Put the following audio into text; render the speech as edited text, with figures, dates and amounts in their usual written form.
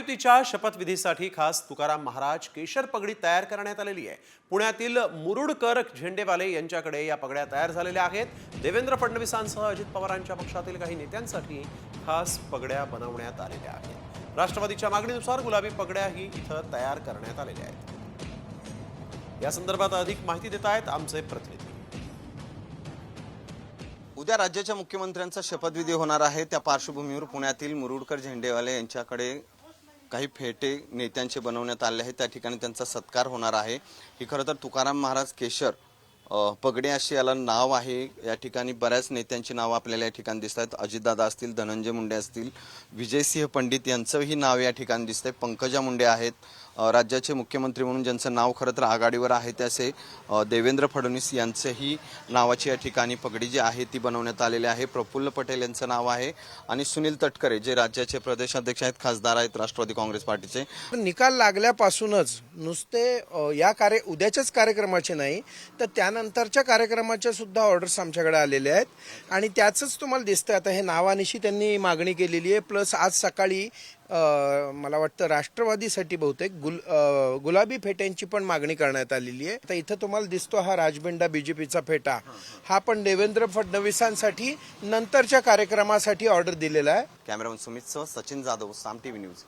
महायुतीच्या शपथविधीसाठी खास तुकाराम महाराज केशर पगडी तयार करण्यात आलेली आहे। पुण्यातील मुरुडकर झेंडेवाले यांच्याकडे या पगड्या तयार झालेल्या आहेत। देवेंद्र फडणवीसांसह अजित पवारांच्या पक्षातील काही नेत्यांसाठी खास पगड्या बनवण्यात आलेल्या आहेत। राष्ट्रवादीच्या मागणीनुसार गुलाबी पगड्याही इथं तयार करण्यात आलेल्या आहेत। या संदर्भात अधिक माहिती देत आहेत आमचे प्रतिनिधी। उद्या राज्याच्या मुख्यमंत्र्यांचा शपथविधी होणार आहे। त्या पार्श्वभूमीवर पुण्यातील मुरुडकर झेंडेवाले यांच्याकडे काही फेटे नेत्यांचे बनवण्यात आले आहेत। त्या ठिकाणी त्यांचा सत्कार होणार आहे। ही खरं तर तुकाराम महाराज केशर पगडी अशी याला नाव आहे। या ठिकाणी बऱ्याच नेत्यांची नाव आपल्याला या ठिकाणी दिसत आहेत। अजितदादा असतील, धनंजय मुंडे असतील, विजयसिंह पंडित यांचंही नाव या ठिकाणी दिसतंय, पंकजा मुंडे आहेत। राज्याचे मुख्यमंत्री म्हणून ज्यांचं नाव खरं तर आघाडीवर आहे त्याचे देवेंद्र फडणवीस यांचंही नावाची या ठिकाणी पगडी जी आहे ती बनवण्यात आलेली आहे। प्रफुल्ल पटेल यांचं नाव आहे आणि सुनील तटकरे जे राज्याचे प्रदेशाध्यक्ष आहेत, खासदार आहेत राष्ट्रवादी काँग्रेस पार्टीचे। निकाल लागल्यापासूनच नुसते उद्याच्याच कार्यक्रमाचे नाही तर त्यानंतरच्या कार्यक्रमाच्या सुद्धा ऑर्डर्स आमच्याकडे आलेले आहेत आणि त्याचंच तुम्हाला दिसतंय। आता हे नावानिशी त्यांनी मागणी केलेली आहे। प्लस आज सकाळी मला वाटतं राष्ट्रवादीसाठी बहुतेक गुलाबी फेट्यांची पण मागणी करण्यात आलेली आहे। आता इथं तुम्हाला दिसतो हा राजबंडा बीजेपीचा फेटा, हा पण देवेंद्र फडणवीसांसाठी नंतरच्या कार्यक्रमासाठी ऑर्डर दिलेला आहे। कॅमेरामन सुमित सह सचिन जाधव, साम टीव्ही न्यूज।